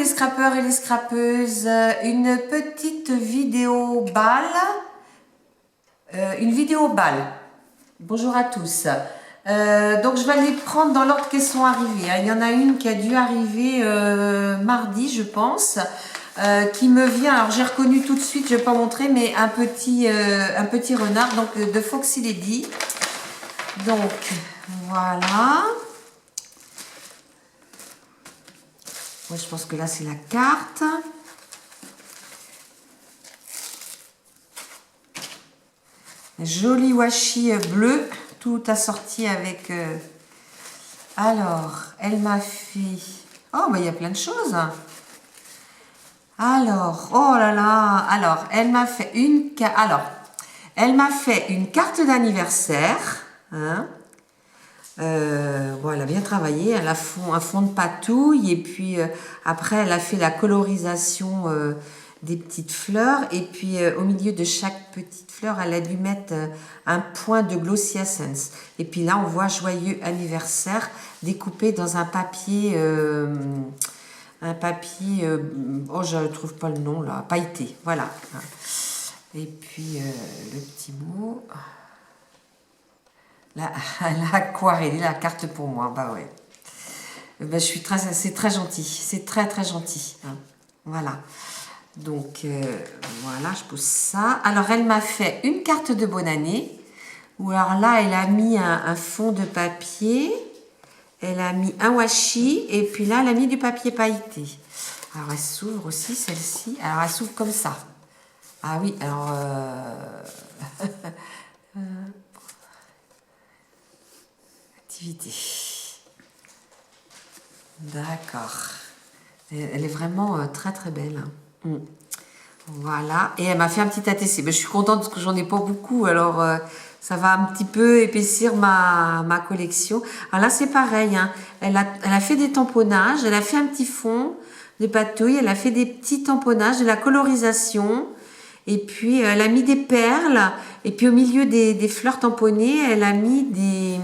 les scrappeurs et les scrappeuses, une petite vidéo balle, Bonjour à tous. Donc je vais les prendre dans l'ordre qu'elles sont arrivées. Il y en a une qui a dû arriver mardi, je pense, qui me vient. Alors j'ai reconnu tout de suite, je ne vais pas montrer, mais un petit renard, donc de Foxy Lady. Donc voilà. Moi, je pense que là, c'est la carte. Joli washi bleu, tout assorti avec... Alors, elle m'a fait... Oh, bah, il y a plein de choses. Alors, oh là là. Alors, elle m'a fait une carte d'anniversaire. Hein. Bon, elle a bien travaillé, elle a un fond de patouille et puis après elle a fait la colorisation des petites fleurs et puis au milieu de chaque petite fleur elle a dû mettre un point de Glossy Essence et puis là on voit joyeux anniversaire découpé dans un papier oh je ne trouve pas le nom là, pailleté, voilà. Et puis le petit mot... L'aquarelle, la carte pour moi, bah ouais. Ben, c'est très gentil, c'est très très gentil. Hein. Voilà. Donc voilà, je pose ça. Alors elle m'a fait une carte de bonne année. Ou alors là, elle a mis un fond de papier. Elle a mis un washi et puis là, elle a mis du papier pailleté. Alors elle s'ouvre aussi celle-ci. Alors elle s'ouvre comme ça. Ah oui, alors. D'accord. Elle est vraiment très très belle. Hein. Voilà. Et elle m'a fait un petit ATC. Ben, je suis contente parce que j'en ai pas beaucoup. Alors ça va un petit peu épaissir ma collection. Alors là c'est pareil. Hein. Elle a fait des tamponnages. Elle a fait un petit fond de patouille. Elle a fait des petits tamponnages, de la colorisation. Et puis elle a mis des perles. Et puis au milieu des fleurs tamponnées, elle a mis des...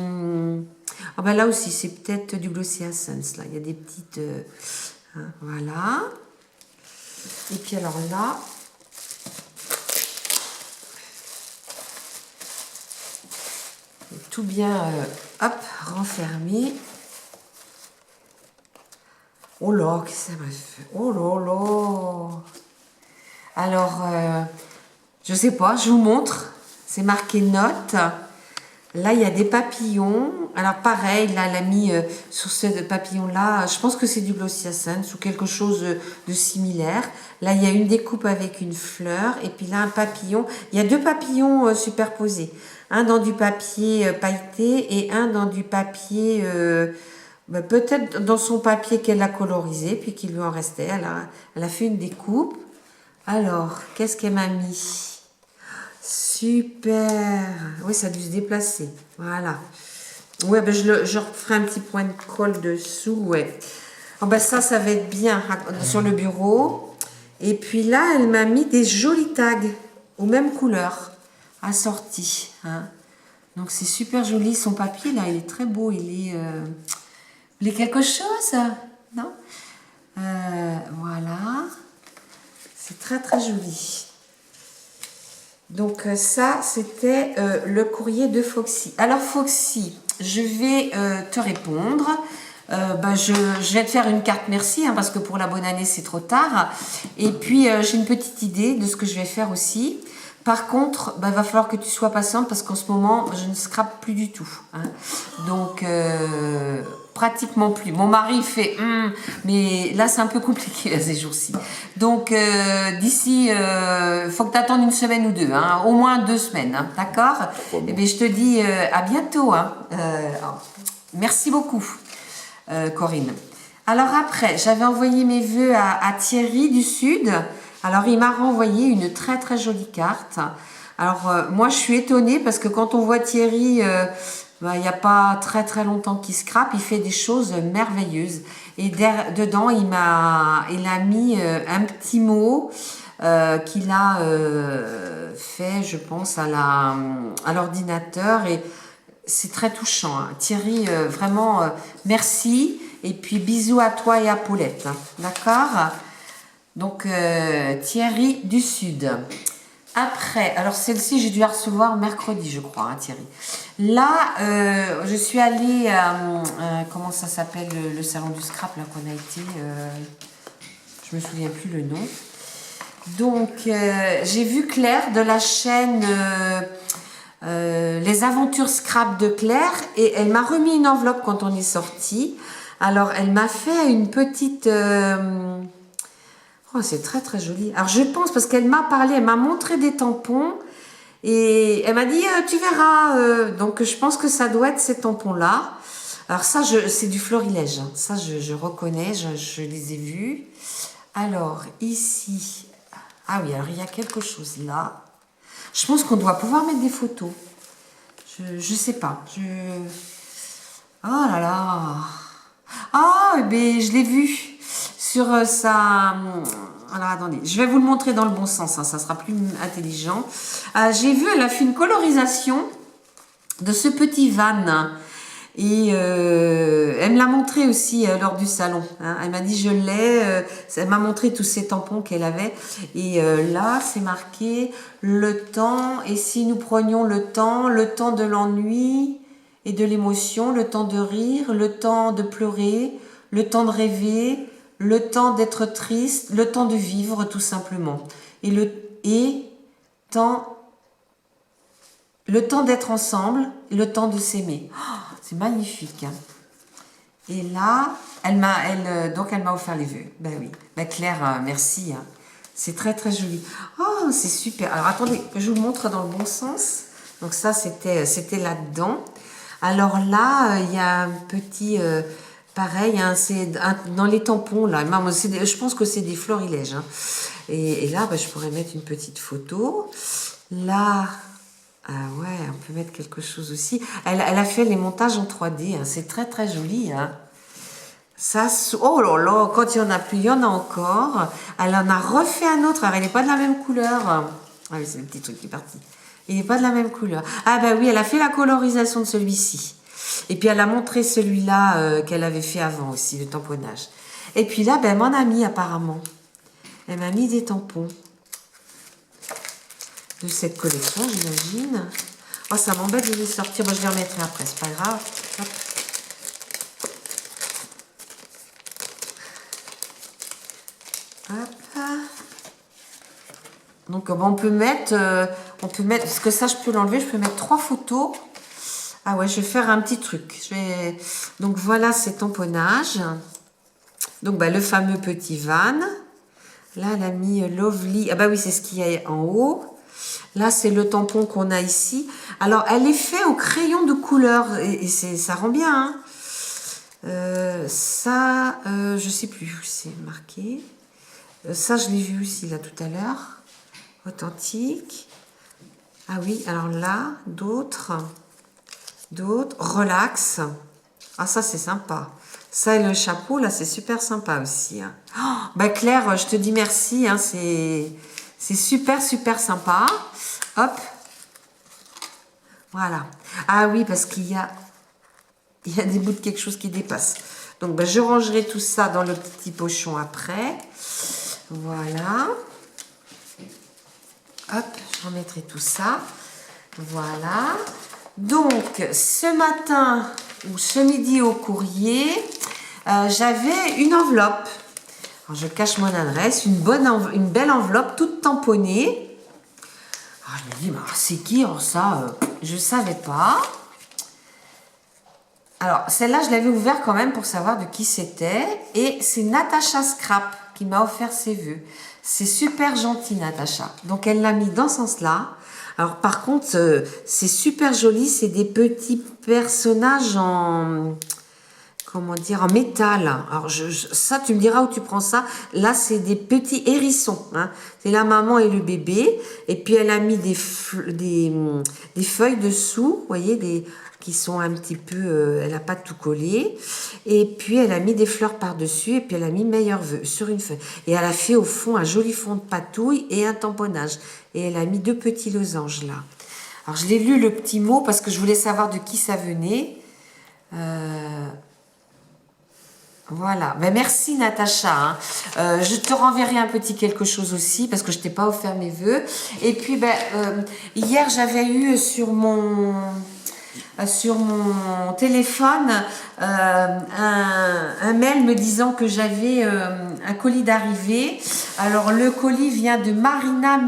Ah ben là aussi, c'est peut-être du Glossy Essence. Là. Il y a des petites... hein, voilà. Et puis alors là... tout bien, hop, renfermé. Oh là, qu'est-ce que ça m'a fait? Oh là là. Alors, je sais pas, je vous montre. C'est marqué note. Là, il y a des papillons. Alors, pareil, là, elle a mis sur ce papillon-là, je pense que c'est du Glossy Essence ou quelque chose de similaire. Là, il y a une découpe avec une fleur. Et puis là, un papillon. Il y a deux papillons superposés. Un dans du papier pailleté et un dans du papier... peut-être dans son papier qu'elle a colorisé, puis qu'il lui en restait. Elle a fait une découpe. Alors, qu'est-ce qu'elle m'a mis ? Super. Oui, ça a dû se déplacer. Voilà. Ouais, ben je referai un petit point de colle dessous. Ouais. Oh, ben ça va être bien sur le bureau. Et puis là, elle m'a mis des jolis tags aux mêmes couleurs assortis. Hein. Donc c'est super joli. Son papier, là, il est très beau. Il est quelque chose. Non voilà. C'est très très joli. Donc ça, c'était le courrier de Foxy. Alors Foxy, je vais te répondre. Je vais te faire une carte merci, hein, parce que pour la bonne année, c'est trop tard. Et puis, j'ai une petite idée de ce que je vais faire aussi. Par contre, il va falloir que tu sois patiente parce qu'en ce moment, je ne scrape plus du tout. Hein. Donc, pratiquement plus. Mon mari fait mais là, c'est un peu compliqué ces jours-ci. Donc, d'ici, faut que tu attendes une semaine ou deux, hein, au moins 2 semaines, hein, d'accord? Et bien, je te dis à bientôt. Hein. Merci beaucoup, Corinne. Alors après, j'avais envoyé mes vœux à Thierry du Sud. Alors, il m'a renvoyé une très très jolie carte. Alors, moi, je suis étonnée parce que quand on voit Thierry, il n'y a pas très très longtemps qu'il scrape, il fait des choses merveilleuses. Et dedans, il a mis un petit mot qu'il a fait, je pense, à l'ordinateur. Et c'est très touchant. Hein. Thierry, vraiment, merci. Et puis bisous à toi et à Paulette. Hein. D'accord? Donc Thierry du Sud. Après, alors celle-ci, j'ai dû la recevoir mercredi, je crois, hein, Thierry. Là, je suis allée à, comment ça s'appelle, le salon du scrap, là, qu'on a été, je me souviens plus le nom. Donc, j'ai vu Claire de la chaîne Les Aventures Scrap de Claire, et elle m'a remis une enveloppe quand on est sorti. Alors, elle m'a fait une petite... oh, c'est très très joli. Alors, je pense, parce qu'elle m'a parlé, elle m'a montré des tampons, et elle m'a dit, tu verras. Donc, je pense que ça doit être ces tampons-là. Alors, ça, c'est du florilège. Hein. Ça, je reconnais, je les ai vus. Alors, ici... Ah oui, alors il y a quelque chose là. Je pense qu'on doit pouvoir mettre des photos. Je sais pas. Oh là là. Ah, ben je l'ai vu sur sa... Alors attendez, je vais vous le montrer dans le bon sens, hein, ça sera plus intelligent. J'ai vu, elle a fait une colorisation de ce petit van. Et elle me l'a montré aussi lors du salon. Hein. Elle m'a dit je l'ai. Elle m'a montré tous ces tampons qu'elle avait. Et là, c'est marqué le temps. Et si nous prenions le temps de l'ennui et de l'émotion, le temps de rire, le temps de pleurer, le temps de rêver, le temps d'être triste, le temps de vivre tout simplement. Et le temps d'être ensemble, le temps de s'aimer. Oh, c'est magnifique. Hein. Et là, donc elle m'a offert les vœux. Ben oui. Ben Claire, merci. Hein. C'est très très joli. Oh, c'est super. Alors attendez, je vous montre dans le bon sens. Donc ça, c'était là-dedans. Alors là, il y a un petit... pareil, hein, c'est dans les tampons, là. Je pense que c'est des florilèges. Hein. Et là, ben, je pourrais mettre une petite photo. Là... Ah ouais, on peut mettre quelque chose aussi. Elle a fait les montages en 3D. Hein. C'est très très joli. Hein. Ça, oh là là, quand il y en a plus, il y en a encore. Elle en a refait un autre. Alors, il n'est pas de la même couleur. Ah oui, c'est le petit truc qui est parti. Il n'est pas de la même couleur. Ah bah oui, elle a fait la colorisation de celui-ci. Et puis elle a montré celui-là qu'elle avait fait avant aussi, le tamponnage. Et puis là, ben, elle m'en a mis apparemment. Elle m'a mis des tampons. De cette collection, j'imagine. Oh, ça m'embête de les sortir. Moi, je les remettrai après, c'est pas grave. Hop. Hop. Donc, bon, on peut mettre, parce que ça, je peux l'enlever, je peux mettre 3 photos. Ah ouais, je vais faire un petit truc. Donc, voilà ces tamponnages. Donc, bah, le fameux petit van. Là, elle a mis Lovely. Ah bah oui, c'est ce qu'il y a en haut. Là, c'est le tampon qu'on a ici. Alors, elle est faite au crayon de couleur. Et ça rend bien. Hein. Ça, je sais plus où c'est marqué. Ça, je l'ai vu aussi, là, tout à l'heure. Authentique. Ah oui, alors là, d'autres. Relax. Ah, ça, c'est sympa. Ça et le chapeau, là, c'est super sympa aussi. Hein. Oh, bah Claire, je te dis merci. Hein, c'est super, super sympa. Hop. Voilà. Ah oui, parce qu'il y a des bouts de quelque chose qui dépasse. Donc, ben, je rangerai tout ça dans le petit pochon après. Voilà. Hop, je remettrai tout ça. Voilà. Donc, ce matin ou ce midi au courrier, j'avais une enveloppe. Alors, je cache mon adresse. Une belle enveloppe toute tamponnée. Alors, je me dis, c'est qui ça je ne savais pas. Alors, celle-là, je l'avais ouverte quand même pour savoir de qui c'était. Et c'est Natacha Scrap qui m'a offert ses vœux. C'est super gentil, Natacha. Donc, elle l'a mis dans ce sens-là. Alors, par contre, c'est super joli. C'est des petits personnages en... Comment dire, en métal. Alors, ça, tu me diras où tu prends ça. Là, c'est des petits hérissons. Hein. C'est la maman et le bébé. Et puis, elle a mis des feuilles dessous, vous voyez, qui sont un petit peu... elle n'a pas tout collé. Et puis, elle a mis des fleurs par-dessus. Et puis, elle a mis meilleurs vœux sur une feuille. Et elle a fait, au fond, un joli fond de patouille et un tamponnage. Et elle a mis 2 petits losanges, là. Alors, je l'ai lu, le petit mot, parce que je voulais savoir de qui ça venait. Voilà, ben, merci Natacha, hein. Je te renverrai un petit quelque chose aussi parce que je t'ai pas offert mes vœux. Et puis ben, hier j'avais eu sur mon téléphone un mail me disant que j'avais un colis d'arrivée. Alors le colis vient de Marina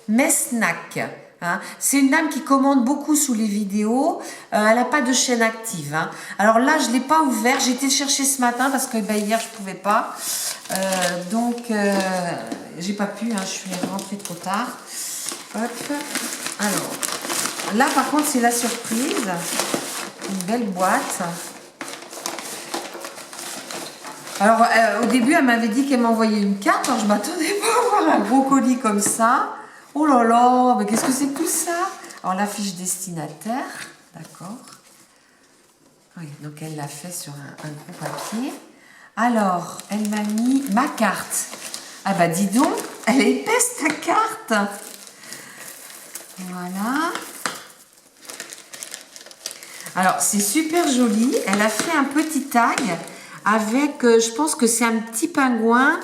Mesnac. Hein. C'est une dame qui commande beaucoup sous les vidéos. Elle n'a pas de chaîne active. Hein. Alors là, je ne l'ai pas ouvert. J'ai été le chercher ce matin parce que ben, hier, je ne pouvais pas. Donc, j'ai pas pu. Hein. Je suis rentrée trop tard. Hop. Alors, là, par contre, c'est la surprise. Une belle boîte. Alors, au début, elle m'avait dit qu'elle m'envoyait une carte. Alors, je ne m'attendais pas à avoir un gros colis comme ça. Oh là là, mais qu'est-ce que c'est que tout ça? Alors, la fiche destinataire, d'accord. Oui, donc elle l'a fait sur un gros papier. Alors, elle m'a mis ma carte. Ah bah dis donc, elle est épaisse ta carte. Voilà. Alors, c'est super joli. Elle a fait un petit tag avec, je pense que c'est un petit pingouin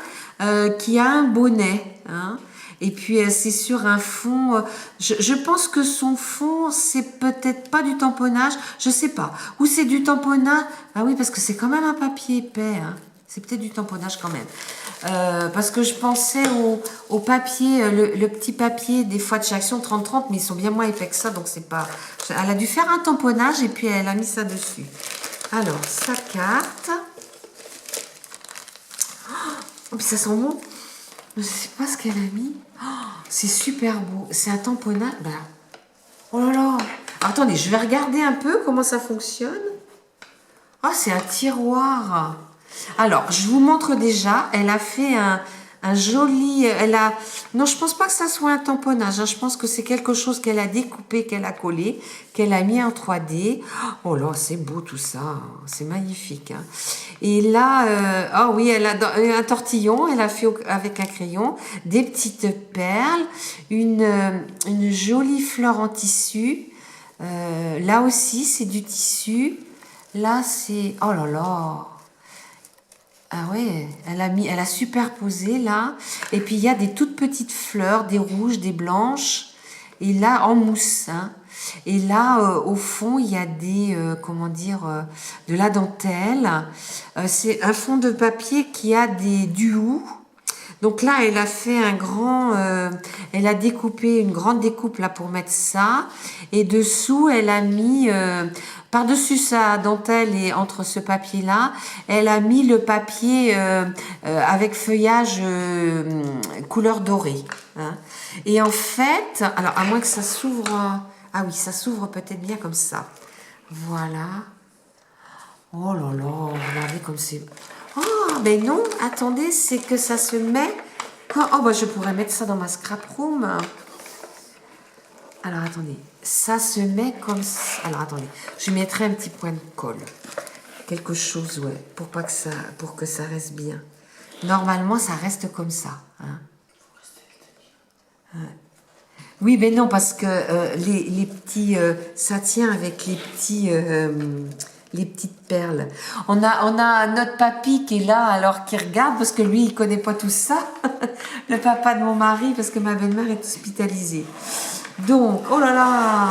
qui a un bonnet. Hein. Et puis, c'est sur un fond... je pense que son fond, c'est peut-être pas du tamponnage. Je sais pas. Ou c'est du tamponnage. Ah oui, parce que c'est quand même un papier épais. Hein. C'est peut-être du tamponnage quand même. Parce que je pensais au papier, le petit papier des fois de chez Action 30-30, mais ils sont bien moins épais que ça, donc c'est pas... Elle a dû faire un tamponnage et puis elle a mis ça dessus. Alors, sa carte. Oh, puis ça sent bon. Je ne sais pas ce qu'elle a mis. Oh, c'est super beau. C'est un tamponnage. Ben, oh là là. Attendez, je vais regarder un peu comment ça fonctionne. Ah, c'est un tiroir. Alors, je vous montre déjà. Elle a fait un joli... Non, je pense pas que ça soit un tamponnage. Hein. Je pense que c'est quelque chose qu'elle a découpé, qu'elle a collé, qu'elle a mis en 3D. Oh là, c'est beau tout ça. C'est magnifique. Hein. Et là, ah oui, elle a un tortillon. Elle a fait avec un crayon des petites perles, une jolie fleur en tissu. Là aussi, c'est du tissu. Là, c'est... Oh là là. Ah ouais, elle a superposé là. Et puis, il y a des toutes petites fleurs, des rouges, des blanches. Et là, en mousse. Hein. Et là, au fond, il y a des... comment dire de la dentelle. C'est un fond de papier qui a du houx. Donc là, elle a fait elle a découpé une grande découpe là pour mettre ça. Et dessous, elle a mis, par-dessus sa dentelle et entre ce papier-là, elle a mis le papier avec feuillage couleur dorée. Hein. Et en fait, alors à moins que ça s'ouvre, ah oui, ça s'ouvre peut-être bien comme ça. Voilà. Oh là là, regardez comme c'est... Oh, ben non, attendez, c'est que ça se met... Oh, bah je pourrais mettre ça dans ma scrap room. Alors, attendez, ça se met comme ça. Alors, attendez, je mettrai un petit point de colle. Quelque chose, ouais, pour que ça reste bien. Normalement, ça reste comme ça. Hein. Ouais. Oui, mais non, parce que les petits... ça tient avec les petites perles. On a notre papy qui est là, alors qui regarde, parce que lui, il connaît pas tout ça. Le papa de mon mari, parce que ma belle-mère est hospitalisée. Donc, oh là là.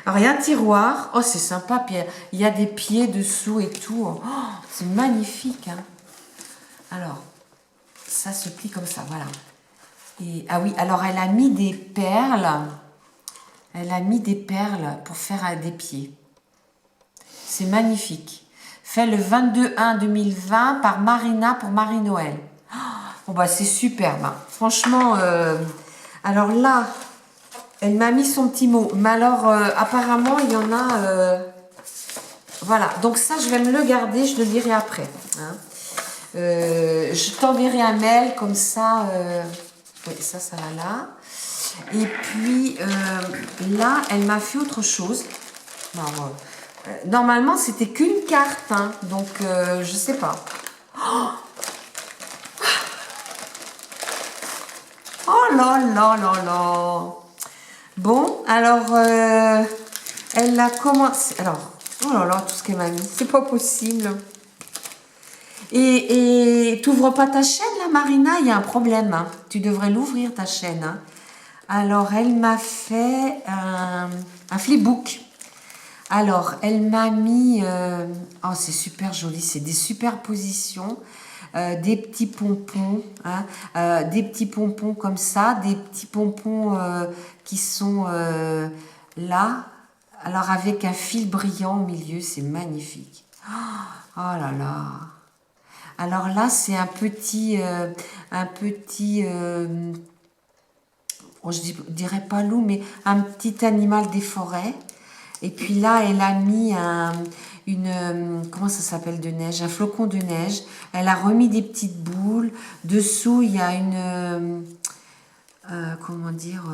Alors, il y a un tiroir. Oh, c'est sympa. Puis, il y a des pieds dessous et tout. Oh, c'est magnifique. Hein. Alors, ça se plie comme ça, voilà. Et, ah oui, alors, elle a mis des perles. Elle a mis des perles pour faire des pieds. C'est magnifique. Fait le 22/1/2020 par Marina pour Marie-Noël. Oh, bon bah c'est superbe. Hein. Franchement, alors là, elle m'a mis son petit mot. Mais alors, apparemment, il y en a... voilà, donc ça, je vais me le garder, je le lirai après. Hein. Je t'enverrai un mail comme ça. Oui, ça va là. Et puis, là, elle m'a fait autre chose. Alors, normalement, c'était qu'une carte, hein, donc je sais pas. Oh, oh là là là là. Bon, alors, elle a commencé. Alors, Oh là là, tout ce qu'elle m'a mis. C'est pas possible. Et t'ouvres pas ta chaîne, là, Marina? Il y a un problème, hein. Tu devrais l'ouvrir, ta chaîne, hein. Alors, elle m'a fait un flipbook. Alors, elle m'a mis... oh, c'est super joli. C'est des superpositions. Des petits pompons. Hein, des petits pompons comme ça. Des petits pompons qui sont là. Alors, avec un fil brillant au milieu. C'est magnifique. Oh là là. Alors là, c'est un petit... oh, je dirais pas loup, mais un petit animal des forêts. Et puis là, elle a mis comment ça s'appelle de neige? Un flocon de neige. Elle a remis des petites boules. Dessous, il y a comment dire?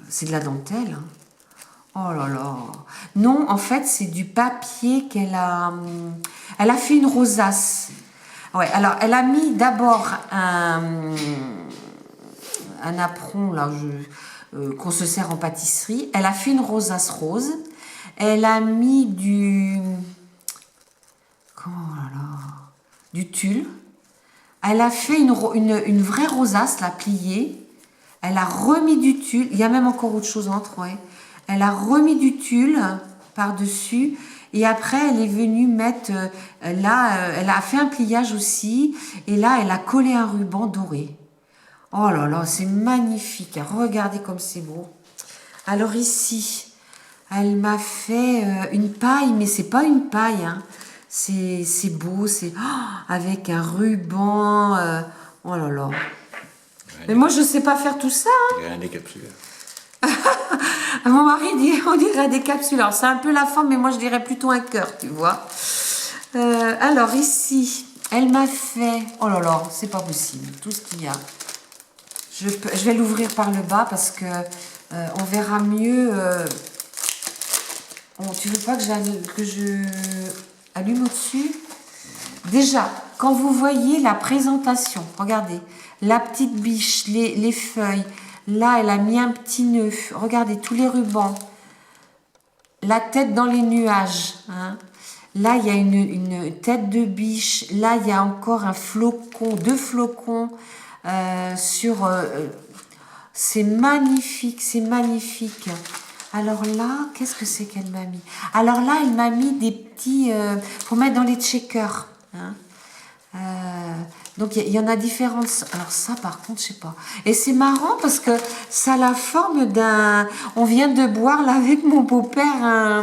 C'est de la dentelle. Hein. Oh là là. Non, en fait, c'est du papier qu'elle a... elle a fait une rosace. Ouais, alors, elle a mis d'abord un apron là, qu'on se sert en pâtisserie. Elle a fait une rosace rose. Elle a mis du tulle. Elle a fait une vraie rosace, la pliée. Elle a remis du tulle. Il y a même encore autre chose entre, ouais. Elle a remis du tulle par-dessus. Et après, elle est venue mettre... là, elle a fait un pliage aussi. Et là, elle a collé un ruban doré. Oh là là, c'est magnifique. Regardez comme c'est beau. Alors ici, elle m'a fait une paille, mais c'est pas une paille. Hein. C'est beau, c'est avec un ruban. Oh là là. Mais moi, je sais pas faire tout ça. Hein. Un décapsuleur. Mon mari dit, on dirait un décapsuleur. C'est un peu la forme, mais moi, je dirais plutôt un cœur, tu vois. Alors ici, elle m'a fait... Oh là là, c'est pas possible. Tout ce qu'il y a. Je vais l'ouvrir par le bas parce que on verra mieux. Tu veux pas que je allume au-dessus? Déjà, quand vous voyez la présentation, regardez, la petite biche, les feuilles, là, elle a mis un petit nœud. Regardez, tous les rubans. La tête dans les nuages. Hein. Là, il y a une tête de biche. Là, il y a encore un flocon, 2 flocons. C'est magnifique, c'est magnifique. Alors là, qu'est-ce que c'est qu'elle m'a mis? Alors là, elle m'a mis des petits... pour mettre dans les checkers. Hein. Donc, il y en a différentes. Alors ça, par contre, je sais pas. Et c'est marrant parce que ça a la forme d'un... On vient de boire là avec mon beau-père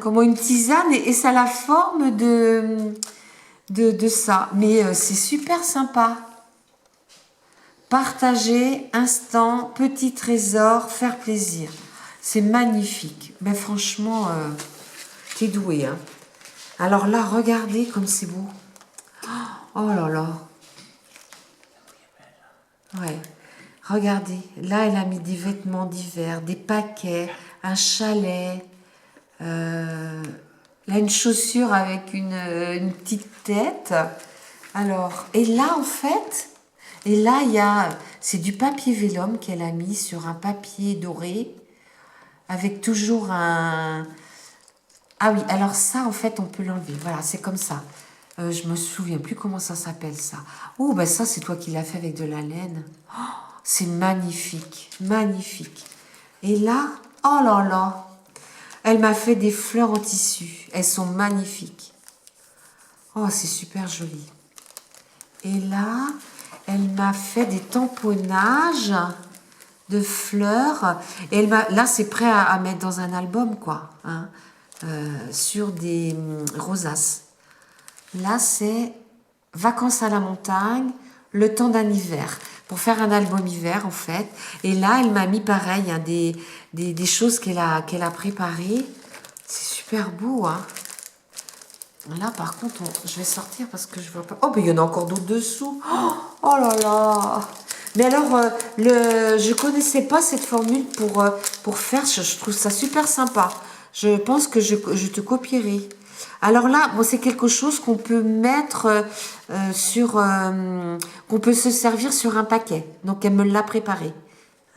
comment, une tisane et ça a la forme de ça. Mais c'est super sympa. Partager, instant, petit trésor, faire plaisir. C'est magnifique. Mais franchement, t'es doué. Hein. Alors là, regardez comme c'est beau. Oh là là. Ouais. Regardez. Là, elle a mis des vêtements d'hiver, des paquets, un chalet. Là, une chaussure avec une petite tête. Alors, et là, en fait... Et là, c'est du papier vélum qu'elle a mis sur un papier doré, avec toujours un... Ah oui, alors ça, en fait, on peut l'enlever. Voilà, c'est comme ça. Je me souviens plus comment ça s'appelle, ça. Oh, ben ça, c'est toi qui l'as fait avec de la laine. Oh, c'est magnifique, magnifique. Et là, oh là là, elle m'a fait des fleurs en tissu. Elles sont magnifiques. Oh, c'est super joli. Et là... Elle m'a fait des tamponnages de fleurs. Et là, c'est prêt à mettre dans un album, quoi. Hein, sur des rosaces. Là, c'est Vacances à la montagne, le temps d'un hiver. Pour faire un album hiver, en fait. Et là, elle m'a mis pareil, hein, des choses qu'elle a préparées. C'est super beau, hein. Là, par contre, je vais sortir parce que je vois pas... Oh, mais il y en a encore d'autres dessous. Oh là là. Mais alors, je connaissais pas cette formule pour faire. Je trouve ça super sympa. Je pense que je te copierai. Alors là, bon, c'est quelque chose qu'on peut mettre qu'on peut se servir sur un paquet. Donc, elle me l'a préparé.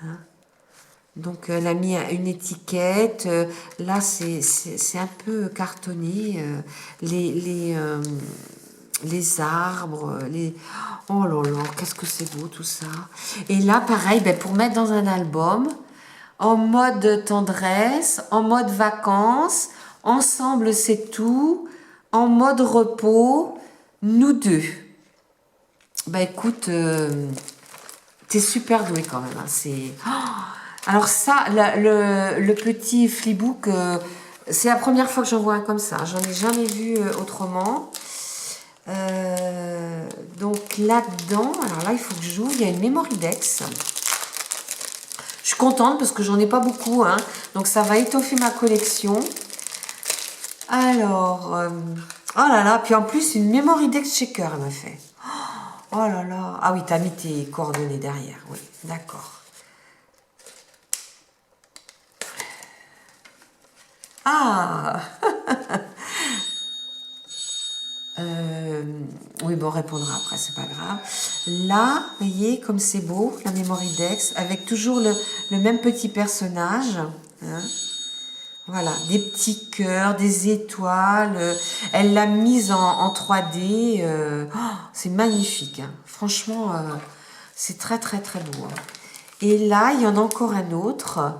Hein. Donc, elle a mis une étiquette. Là, c'est un peu cartonné. Les arbres, les... Oh là là, qu'est-ce que c'est beau tout ça. Et là, pareil, ben, pour mettre dans un album, en mode tendresse, en mode vacances, ensemble c'est tout, en mode repos, nous deux. Bah écoute, t'es super doué quand même. Hein, c'est... Oh, alors ça, le petit flipbook, c'est la première fois que j'en vois un comme ça. J'en ai jamais vu autrement. Donc là-dedans, alors là il faut que je joue, il y a une Mémoridex. Je suis contente parce que j'en ai pas beaucoup, hein, donc ça va étoffer ma collection. Alors, oh là là, puis en plus une Mémoridex Checker elle m'a fait. Oh là là, ah oui, t'as mis tes coordonnées derrière, oui, d'accord. Ah oui, bon, on répondra après, c'est pas grave. Là, vous voyez, comme c'est beau, la Mémoridex, avec toujours le même petit personnage. Hein. Voilà, des petits cœurs, des étoiles. Elle l'a mise en 3D. Oh, c'est magnifique. Hein. Franchement, c'est très, très, très beau. Hein. Et là, il y en a encore un autre.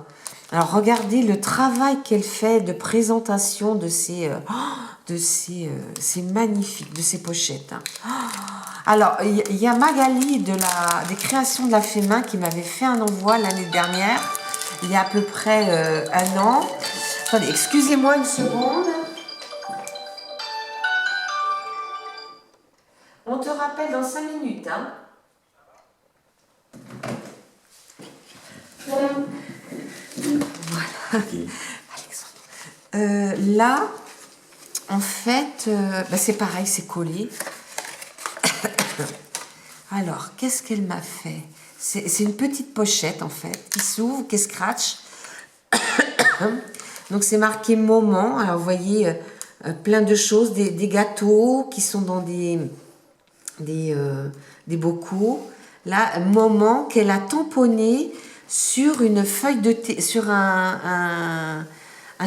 Alors, regardez le travail qu'elle fait de présentation de c'est magnifique, de ces pochettes. Hein. Alors, il y a Magali des créations de la Fémin qui m'avait fait un envoi l'année dernière, il y a à peu près un an. Attendez, excusez-moi une seconde. On te rappelle dans 5 minutes. Hein. Voilà. Okay. Là, en fait, bah c'est pareil, c'est collé. Alors, qu'est-ce qu'elle m'a fait? C'est une petite pochette, en fait, qui s'ouvre, qui est scratch. Donc, c'est marqué moment. Alors, vous voyez, plein de choses, des gâteaux qui sont dans des bocaux. Là, moment qu'elle a tamponné sur une feuille de thé, sur un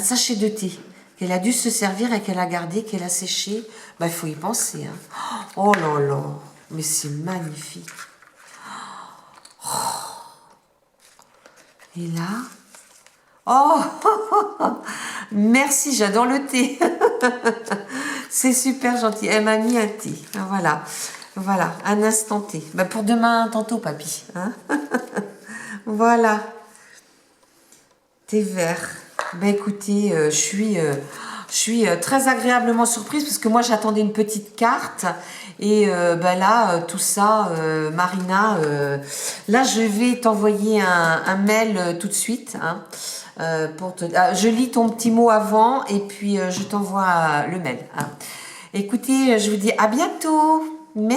sachet de thé. Qu'elle a dû se servir et qu'elle a gardé, qu'elle a séché. Bah, il faut y penser. Hein. Oh là là, mais c'est magnifique. Oh. Et là, oh, merci, j'adore le thé. C'est super gentil. Elle m'a mis un thé. Voilà, voilà, un instant thé. Bah, pour demain, tantôt, papy. Hein. Voilà. Thé vert. Bah, écoutez, je suis très agréablement surprise parce que moi j'attendais une petite carte et là tout ça Marina là je vais t'envoyer un mail tout de suite hein, je lis ton petit mot avant et puis je t'envoie le mail hein. Écoutez, je vous dis à bientôt.